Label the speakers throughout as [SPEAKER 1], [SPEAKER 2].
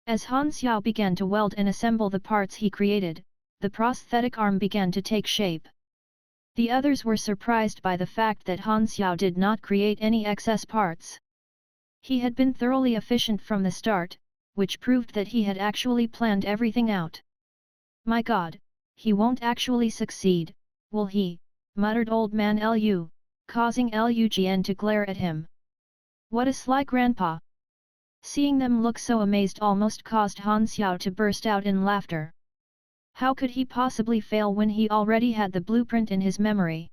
[SPEAKER 1] As Han Xiao began to weld and assemble the parts he created, the prosthetic arm began to take shape. The others were surprised by the fact that Han Xiao did not create any excess parts. He had been thoroughly efficient from the start, which proved that he had actually planned everything out. My God, he won't actually succeed, will he? Muttered old man Lu, causing Lu Jian to glare at him. What a sly grandpa! Seeing them look so amazed almost caused Han Xiao to burst out in laughter. How could he possibly fail when he already had the blueprint in his memory?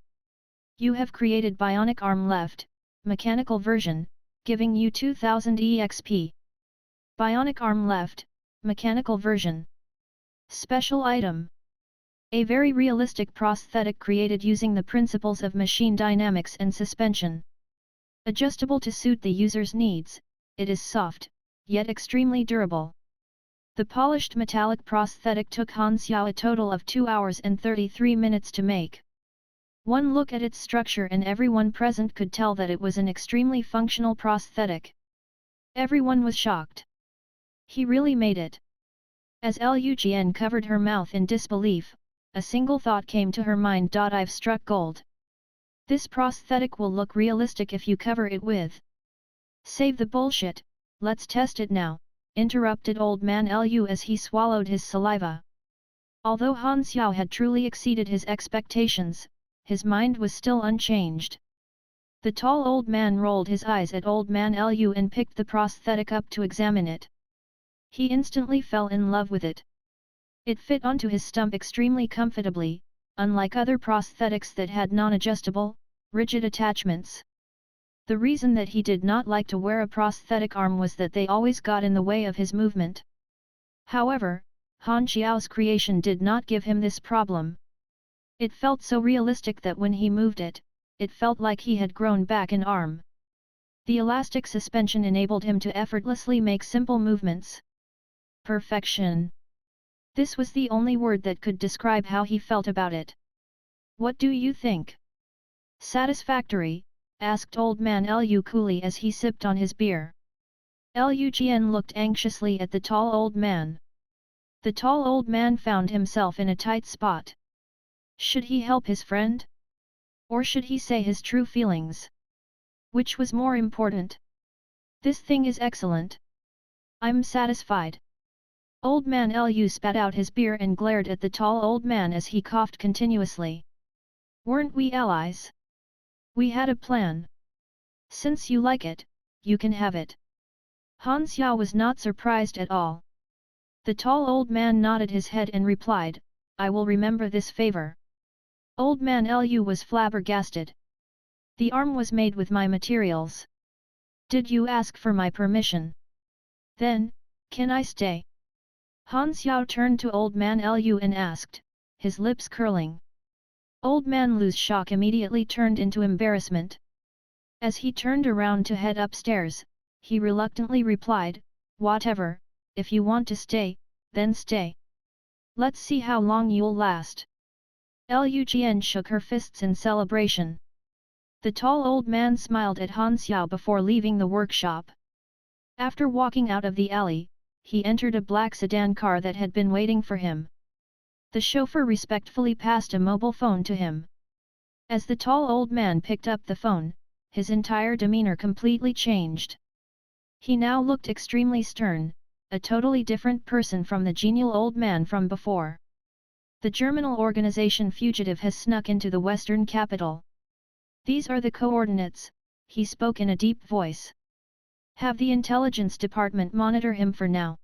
[SPEAKER 1] You have created bionic arm left, mechanical version, giving you 2000 EXP. Bionic arm left, mechanical version. Special item. A very realistic prosthetic created using the principles of machine dynamics and suspension. Adjustable to suit the user's needs, it is soft, yet extremely durable. The polished metallic prosthetic took Han Xiao a total of 2 hours and 33 minutes to make. One look at its structure and everyone present could tell that it was an extremely functional prosthetic. Everyone was shocked. He really made it. As Lu Jian covered her mouth in disbelief, a single thought came to her mind. I've struck gold. This prosthetic will look realistic if you cover it with. Save the bullshit, let's test it now, interrupted old man Lu as he swallowed his saliva. Although Han Xiao had truly exceeded his expectations, his mind was still unchanged. The tall old man rolled his eyes at old man Lu and picked the prosthetic up to examine it. He instantly fell in love with it. It fit onto his stump extremely comfortably, unlike other prosthetics that had non-adjustable, rigid attachments. The reason that he did not like to wear a prosthetic arm was that they always got in the way of his movement. However, Han Xiao's creation did not give him this problem. It felt so realistic that when he moved it, it felt like he had grown back an arm. The elastic suspension enabled him to effortlessly make simple movements. Perfection. This was the only word that could describe how he felt about it. What do you think? Satisfactory? Asked old man Lu coolly as he sipped on his beer. Lu Jian looked anxiously at the tall old man. The tall old man found himself in a tight spot. Should he help his friend? Or should he say his true feelings? Which was more important? This thing is excellent. I'm satisfied. Old man Lu spat out his beer and glared at the tall old man as he coughed continuously. Weren't we allies? We had a plan. Since you like it, you can have it. Han Xiao was not surprised at all. The tall old man nodded his head and replied, I will remember this favor. Old man Lu was flabbergasted. The arm was made with my materials. Did you ask for my permission? Then, can I stay? Han Xiao turned to old man Lu and asked, his lips curling. Old man Lu's shock immediately turned into embarrassment. As he turned around to head upstairs, he reluctantly replied, whatever, if you want to stay, then stay. Let's see how long you'll last. Lu Jian shook her fists in celebration. The tall old man smiled at Han Xiao before leaving the workshop. After walking out of the alley, he entered a black sedan car that had been waiting for him. The chauffeur respectfully passed a mobile phone to him. As the tall old man picked up the phone, his entire demeanor completely changed. He now looked extremely stern, a totally different person from the genial old man from before. The German organization fugitive has snuck into the western capital. These are the coordinates, he spoke in a deep voice. Have the intelligence department monitor him for now.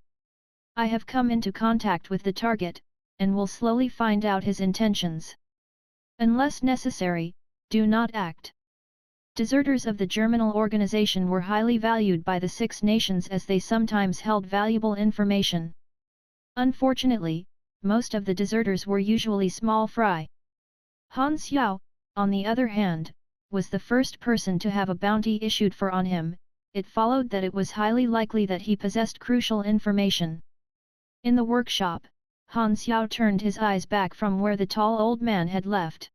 [SPEAKER 1] I have come into contact with the target, and will slowly find out his intentions. Unless necessary, do not act. Deserters of the German organization were highly valued by the Six Nations as they sometimes held valuable information. Unfortunately, most of the deserters were usually small fry. Han Xiao, on the other hand, was the first person to have a bounty issued for on him. It followed that it was highly likely that he possessed crucial information. In the workshop, Han Xiao turned his eyes back from where the tall old man had left.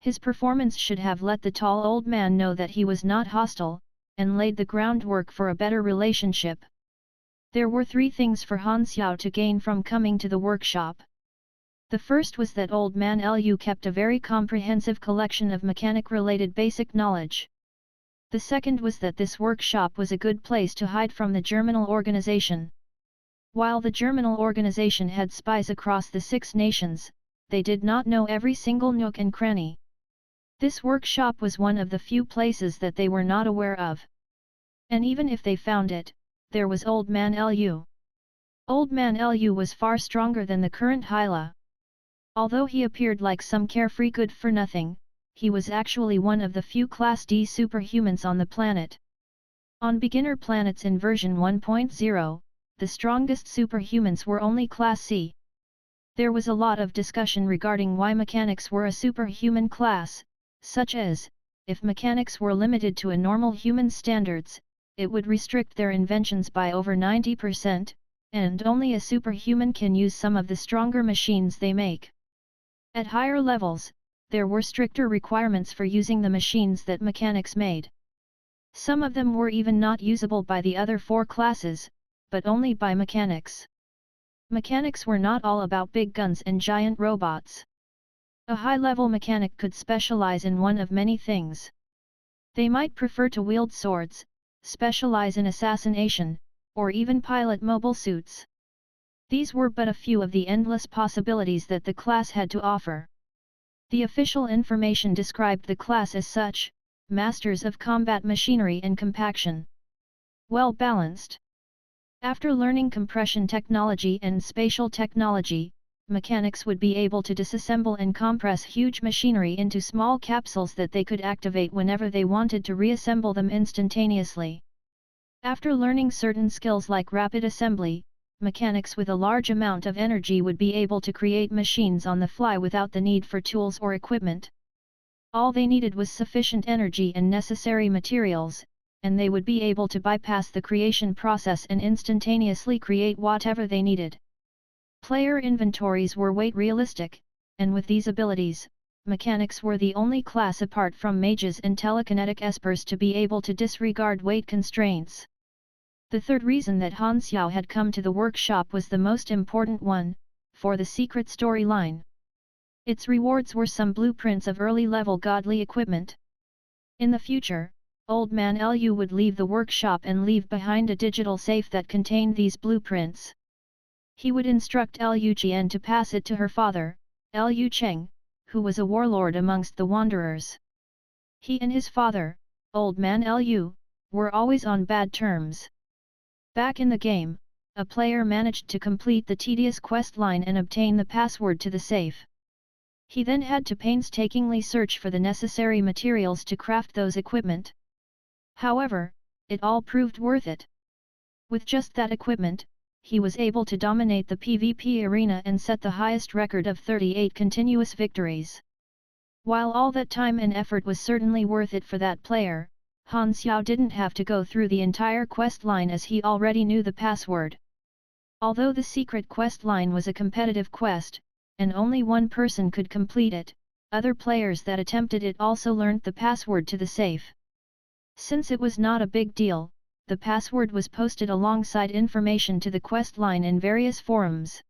[SPEAKER 1] His performance should have let the tall old man know that he was not hostile, and laid the groundwork for a better relationship. There were three things for Han Xiao to gain from coming to the workshop. The first was that old man Lu kept a very comprehensive collection of mechanic-related basic knowledge. The second was that this workshop was a good place to hide from the Germinal organization. While the Germinal organization had spies across the 6 nations, they did not know every single nook and cranny. This workshop was one of the few places that they were not aware of. And even if they found it, there was Old Man Lu. Old Man Lu was far stronger than the current Hyla. Although he appeared like some carefree good-for-nothing, he was actually one of the few Class D superhumans on the planet. On beginner planets in version 1.0, the strongest superhumans were only Class C. There was a lot of discussion regarding why mechanics were a superhuman class, such as, if mechanics were limited to a normal human standards, it would restrict their inventions by over 90%, and only a superhuman can use some of the stronger machines they make. At higher levels, there were stricter requirements for using the machines that mechanics made. Some of them were even not usable by the other 4 classes, but only by mechanics. Mechanics were not all about big guns and giant robots. A high-level mechanic could specialize in one of many things. They might prefer to wield swords, specialize in assassination, or even pilot mobile suits. These were but a few of the endless possibilities that the class had to offer. The official information described the class as such: Masters of Combat Machinery and Compaction. Well balanced. After learning compression technology and spatial technology, mechanics would be able to disassemble and compress huge machinery into small capsules that they could activate whenever they wanted to reassemble them instantaneously. After learning certain skills like rapid assembly, mechanics with a large amount of energy would be able to create machines on the fly without the need for tools or equipment. All they needed was sufficient energy and necessary materials, and they would be able to bypass the creation process and instantaneously create whatever they needed. Player inventories were weight realistic, and with these abilities, mechanics were the only class apart from mages and telekinetic espers to be able to disregard weight constraints. The third reason that Han Xiao had come to the workshop was the most important one, for the secret storyline. Its rewards were some blueprints of early-level godly equipment. In the future, Old Man Lu would leave the workshop and leave behind a digital safe that contained these blueprints. He would instruct Lu Jian to pass it to her father, Lu Cheng, who was a warlord amongst the Wanderers. He and his father, Old Man Lu, were always on bad terms. Back in the game, a player managed to complete the tedious quest line and obtain the password to the safe. He then had to painstakingly search for the necessary materials to craft those equipment. However, it all proved worth it. With just that equipment, he was able to dominate the PvP arena and set the highest record of 38 continuous victories. While all that time and effort was certainly worth it for that player, Han Xiao didn't have to go through the entire quest line as he already knew the password. Although the secret quest line was a competitive quest, and only one person could complete it, other players that attempted it also learnt the password to the safe. Since it was not a big deal, the password was posted alongside information to the quest line in various forums.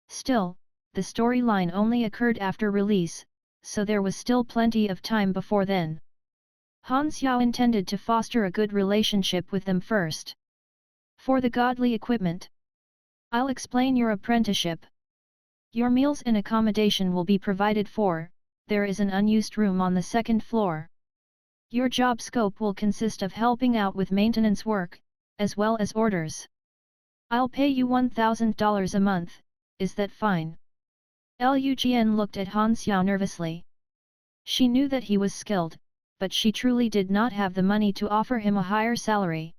[SPEAKER 1] Still, the storyline only occurred after release, so there was still plenty of time before then. Han Xiao intended to foster a good relationship with them first. For the godly equipment, I'll explain your apprenticeship. Your meals and accommodation will be provided for. There is an unused room on the 2nd floor. Your job scope will consist of helping out with maintenance work, as well as orders. I'll pay you $1,000 a month, is that fine? Lu Jian looked at Han Xiao nervously. She knew that he was skilled, but she truly did not have the money to offer him a higher salary.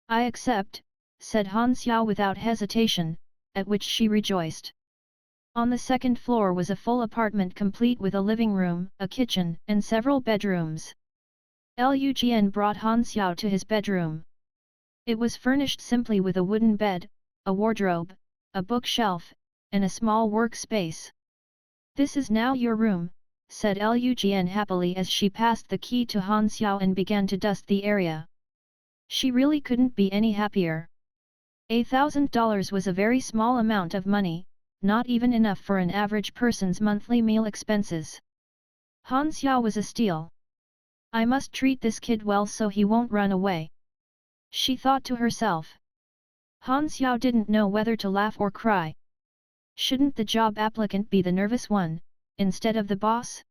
[SPEAKER 1] I accept, said Han Xiao without hesitation, at which she rejoiced. On the 2nd floor was a full apartment complete with a living room, a kitchen, and several bedrooms. Lu Jian brought Han Xiao to his bedroom. It was furnished simply with a wooden bed, a wardrobe, a bookshelf, and a small workspace. This is now your room, said Lu Jian happily as she passed the key to Han Xiao and began to dust the area. She really couldn't be any happier. $1,000 was a very small amount of money, not even enough for an average person's monthly meal expenses. Han Xiao was a steal. I must treat this kid well so he won't run away. She thought to herself. Han Xiao didn't know whether to laugh or cry. Shouldn't the job applicant be the nervous one, instead of the boss?